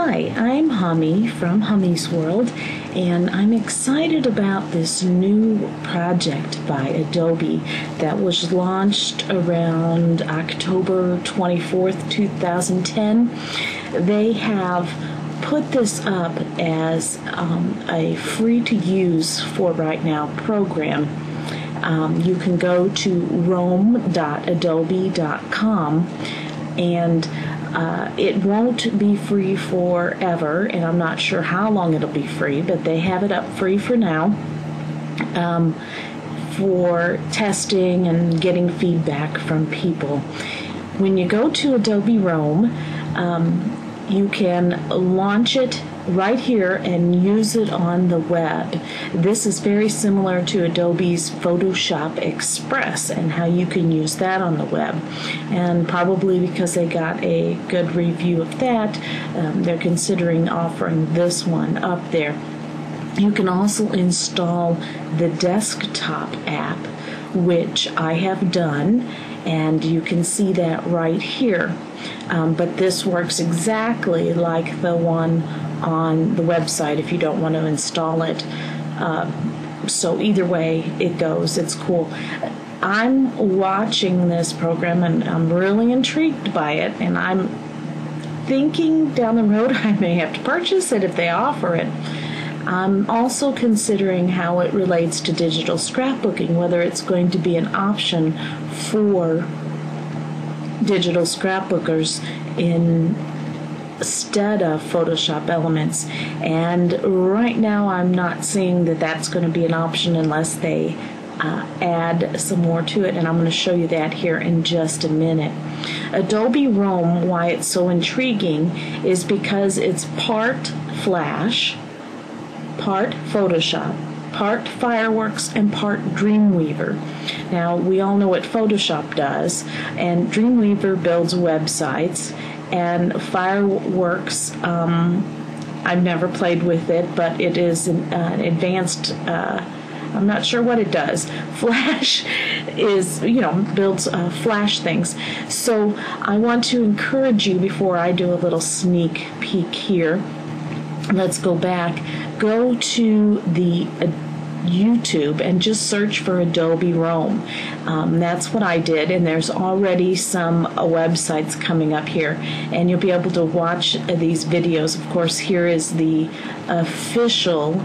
Hi, I'm Hummy from Hummy's World, and I'm excited about this new project by Adobe that was launched around October 24th, 2010. They have put this up as a free-to-use for right now program. You can go to rome.adobe.com, and it won't be free forever, and I'm not sure how long it'll be free, but they have it up free for now for testing and getting feedback from people. When you go to Adobe Rome, you can launch it right here and use it on the web. This is very similar to Adobe's Photoshop Express and how you can use that on the web. And probably because they got a good review of that, they're considering offering this one up there. You can also install the desktop app, which I have done, and you can see that right here. But this works exactly like the one on the website if you don't want to install it. So either way it goes, it's cool. I'm watching this program and I'm really intrigued by it, and I'm thinking down the road I may have to purchase it if they offer it. I'm also considering how it relates to digital scrapbooking, whether it's going to be an option for digital scrapbookers instead of Photoshop elements. And right now I'm not seeing that that's going to be an option unless they add some more to it, and I'm going to show you that here in just a minute. Adobe Rome, why it's so intriguing, is because it's part Flash, part Photoshop, part Fireworks, and part Dreamweaver. Now, we all know what Photoshop does, and Dreamweaver builds websites, and Fireworks, I've never played with it, but it is an advanced, I'm not sure what it does. Flash is, builds Flash things. So I want to encourage you, before I do a little sneak peek here, let's go back. Go to the YouTube and just search for Adobe Rome. That's what I did, and there's already some websites coming up here, and you'll be able to watch these videos. Of course, here is the official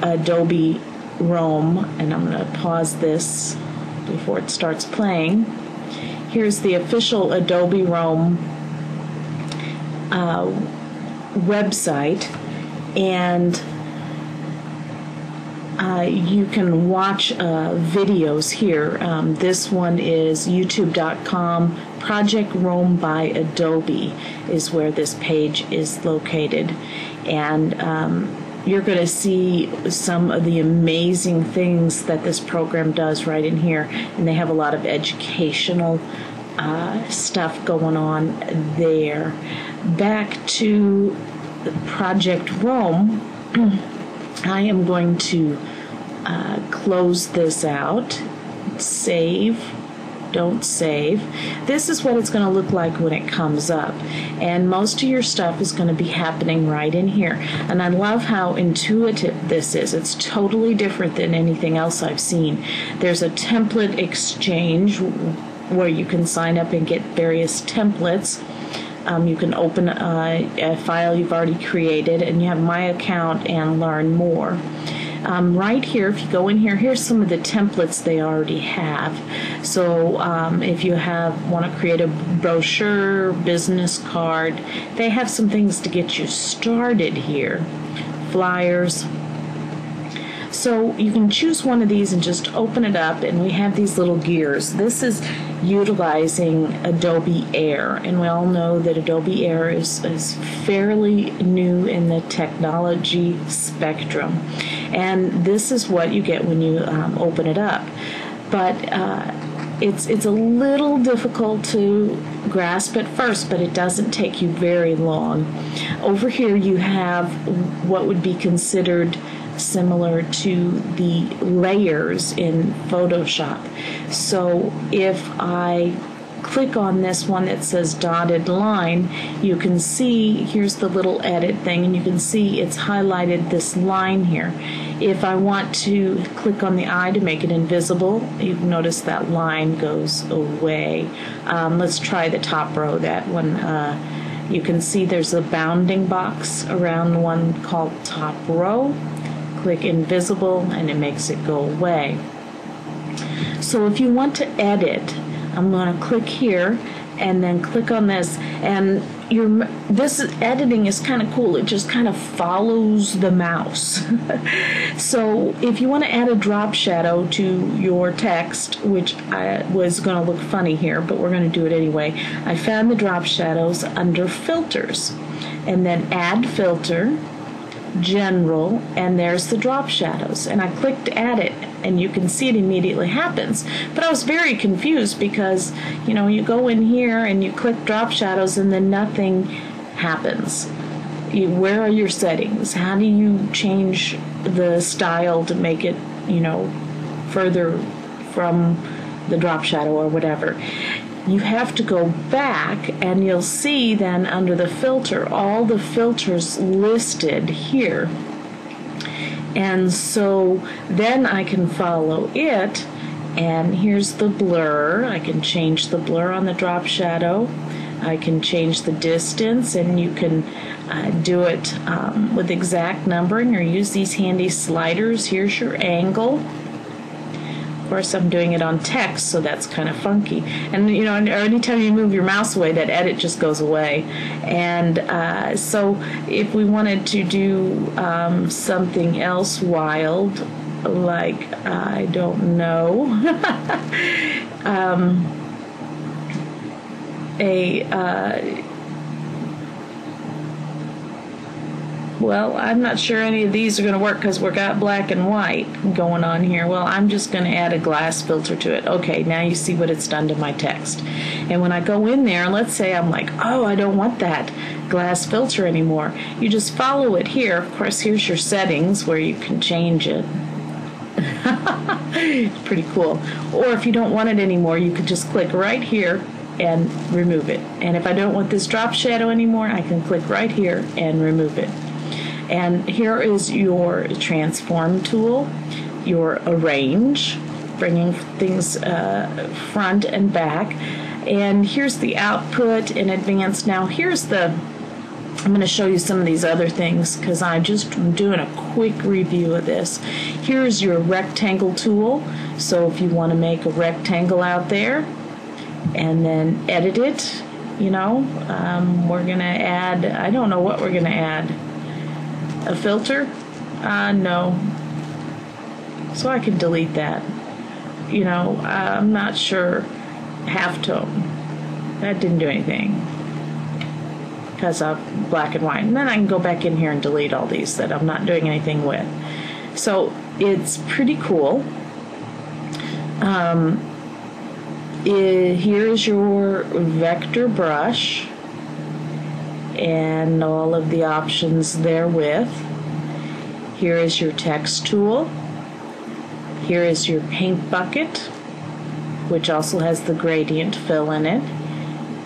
Adobe Rome, and I'm going to pause this before it starts playing. Here's the official Adobe Rome website, and you can watch videos here. This one is youtube.com. Project Rome by Adobe is where this page is located, and you're going to see some of the amazing things that this program does right in here, and they have a lot of educational stuff going on there. Back to Project Rome, I am going to close this out, save, don't save. This is what it's going to look like when it comes up, and most of your stuff is going to be happening right in here. And I love how intuitive this is. It's totally different than anything else I've seen. There's a template exchange where you can sign up and get various templates. You can open a file you've already created, and you have My Account and Learn More. Right here, if you go in here, here's some of the templates they already have. So if you want to create a brochure, business card, they have some things to get you started here. Flyers. So you can choose one of these and just open it up, and we have these little gears. This is utilizing Adobe Air, and we all know that Adobe Air is fairly new in the technology spectrum, and this is what you get when you open it up. But it's a little difficult to grasp at first, but it doesn't take you very long. Over here you have what would be considered similar to the layers in Photoshop. So if I click on this one that says dotted line, you can see, here's the little edit thing, and you can see it's highlighted this line here. If I want to click on the eye to make it invisible, you notice that line goes away. Let's try the top row, that one. You can see there's a bounding box around the one called top row. Click invisible and it makes it go away. So if you want to edit, I'm going to click here and then click on this, and this editing is kind of cool. It just kind of follows the mouse. So if you want to add a drop shadow to your text, which was going to look funny here, but we're going to do it anyway, I found the drop shadows under filters, and then add filter, general, and there's the drop shadows, and I clicked add it, and you can see it immediately happens. But I was very confused because, you know, you go in here and you click drop shadows and then nothing happens. Where are your settings? How do you change the style to make it, you know, further from the drop shadow or whatever? You have to go back, and you'll see then under the filter all the filters listed here. And so then I can follow it, and here's the blur. I can change the blur on the drop shadow. I can change the distance, and you can do it with exact numbering or use these handy sliders. Here's your angle. Of course, I'm doing it on text, so that's kind of funky. And you know, anytime you move your mouse away, that edit just goes away. And so, if we wanted to do something else wild, like I don't know, well, I'm not sure any of these are going to work because we've got black and white going on here. Well, I'm just going to add a glass filter to it. Okay, now you see what it's done to my text. And when I go in there, let's say I'm like, oh, I don't want that glass filter anymore. You just follow it here. Of course, here's your settings where you can change it. It's pretty cool. Or if you don't want it anymore, you can just click right here and remove it. And if I don't want this drop shadow anymore, I can click right here and remove it. And here is your transform tool, your arrange, bringing things front and back. And here's the output in advanced. Now here's I'm going to show you some of these other things because I'm just doing a quick review of this. Here's your rectangle tool. So if you want to make a rectangle out there and then edit it, you know, we're going to add, I don't know what we're going to add. A filter? No. So I can delete that. You know, I'm not sure. Halftone. That didn't do anything because of black and white. And then I can go back in here and delete all these that I'm not doing anything with. So it's pretty cool. Here is your vector brush and all of the options therewith. Here is your text tool. Here is your paint bucket, which also has the gradient fill in it.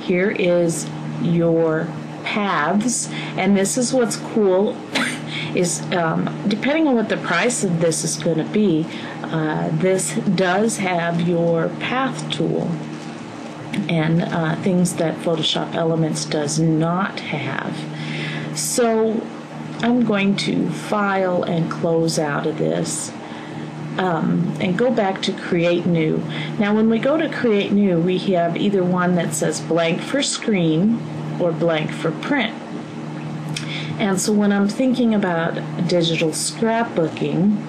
Here is your paths, and this is what's cool is depending on what the price of this is going to be, this does have your path tool and things that Photoshop Elements does not have. So I'm going to file and close out of this and go back to create new. Now when we go to create new, we have either one that says blank for screen or blank for print. And so when I'm thinking about digital scrapbooking,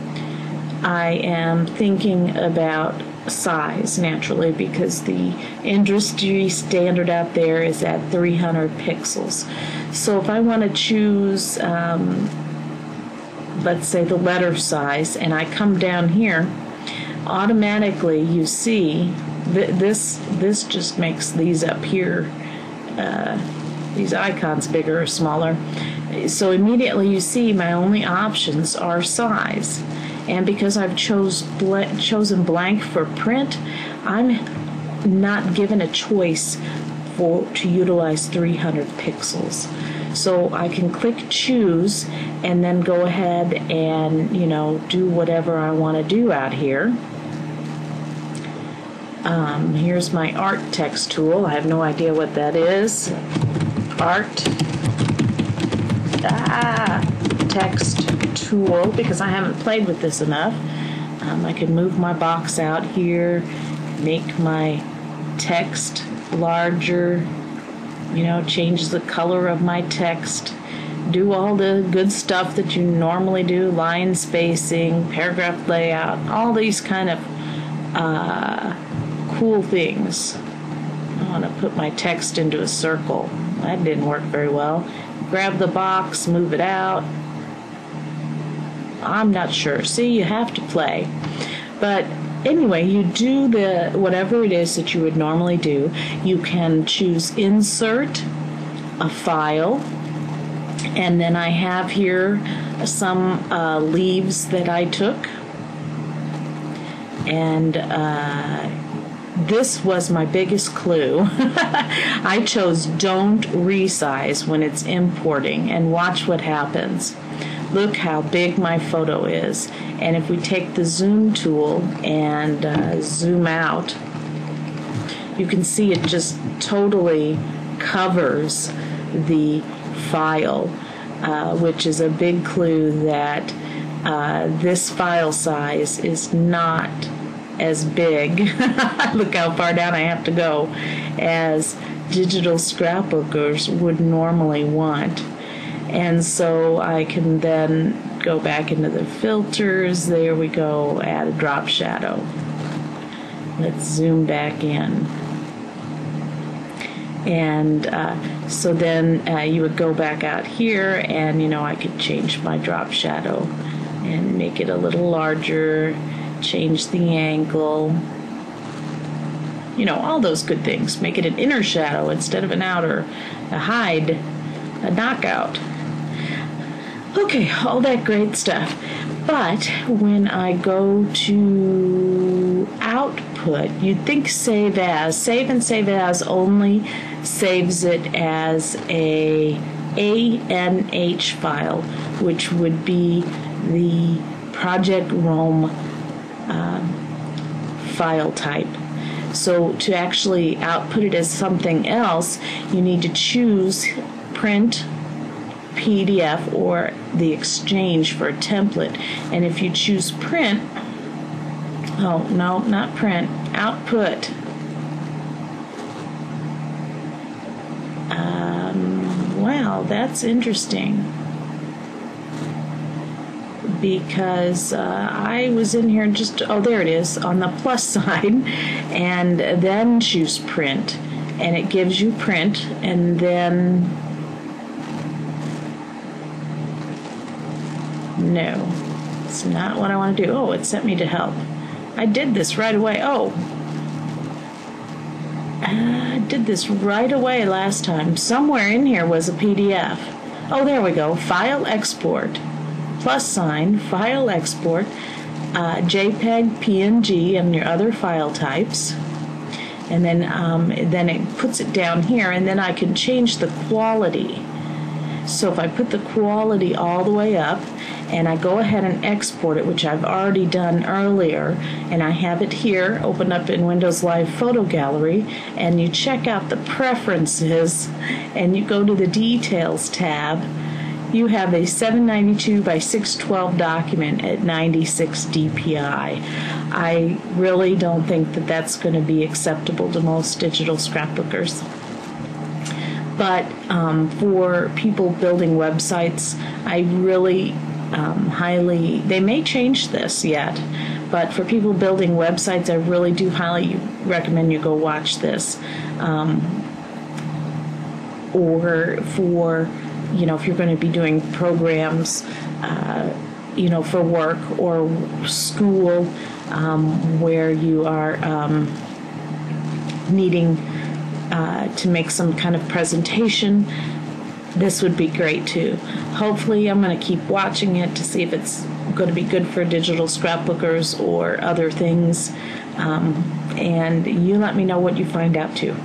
I am thinking about size naturally because the industry standard out there is at 300 pixels. So if I want to choose let's say the letter size, and I come down here, automatically you see this just makes these up here, these icons bigger or smaller. So immediately you see my only options are size. And because I've chosen blank for print, I'm not given a choice to utilize 300 pixels. So I can click choose and then go ahead and, do whatever I want to do out here. Here's my art text tool. I have no idea what that is. Art text tool, because I haven't played with this enough. I can move my box out here, make my text larger, change the color of my text, do all the good stuff that you normally do, line spacing, paragraph layout, all these kind of cool things. I want to put my text into a circle. That didn't work very well. Grab the box, move it out. I'm not sure. See, you have to play. But anyway, you do whatever it is that you would normally do. You can choose insert, a file, and then I have here some leaves that I took. And this was my biggest clue. I chose don't resize when it's importing, and watch what happens. Look how big my photo is. And if we take the zoom tool and zoom out, you can see it just totally covers the file, which is a big clue that this file size is not as big, look how far down I have to go, as digital scrapbookers would normally want. And so I can then go back into the filters. There we go, add a drop shadow. Let's zoom back in. And so then you would go back out here, and I could change my drop shadow and make it a little larger, change the angle, all those good things. Make it an inner shadow instead of an outer, a hide, a knockout. Okay, all that great stuff. But when I go to output, you'd think save as. Save and save as only saves it as a ANH file, which would be the Project Rome file type. So to actually output it as something else, you need to choose print PDF or the exchange for a template. And if you choose print, oh no, not print, output, wow, that's interesting, because I was in here just, oh, there it is, on the plus sign, and then choose print, and it gives you print, and then no, it's not what I want to do. Oh, it sent me to help. I did this right away. Oh, I did this right away last time. Somewhere in here was a PDF. Oh, there we go. File export. Plus sign, file export, JPEG, PNG, and your other file types. And then it puts it down here, and then I can change the quality. So if I put the quality all the way up, and I go ahead and export it, which I've already done earlier, and I have it here, open up in Windows Live Photo Gallery, and you check out the preferences, and you go to the Details tab, you have a 792 by 612 document at 96 DPI. I really don't think that that's going to be acceptable to most digital scrapbookers. But for people building websites, I really highly, they may change this yet, but for people building websites, I really do highly recommend you go watch this. Or for, if you're going to be doing programs, for work or school, where you are needing to make some kind of presentation, this would be great too. Hopefully I'm going to keep watching it to see if it's going to be good for digital scrapbookers or other things. and you let me know what you find out too.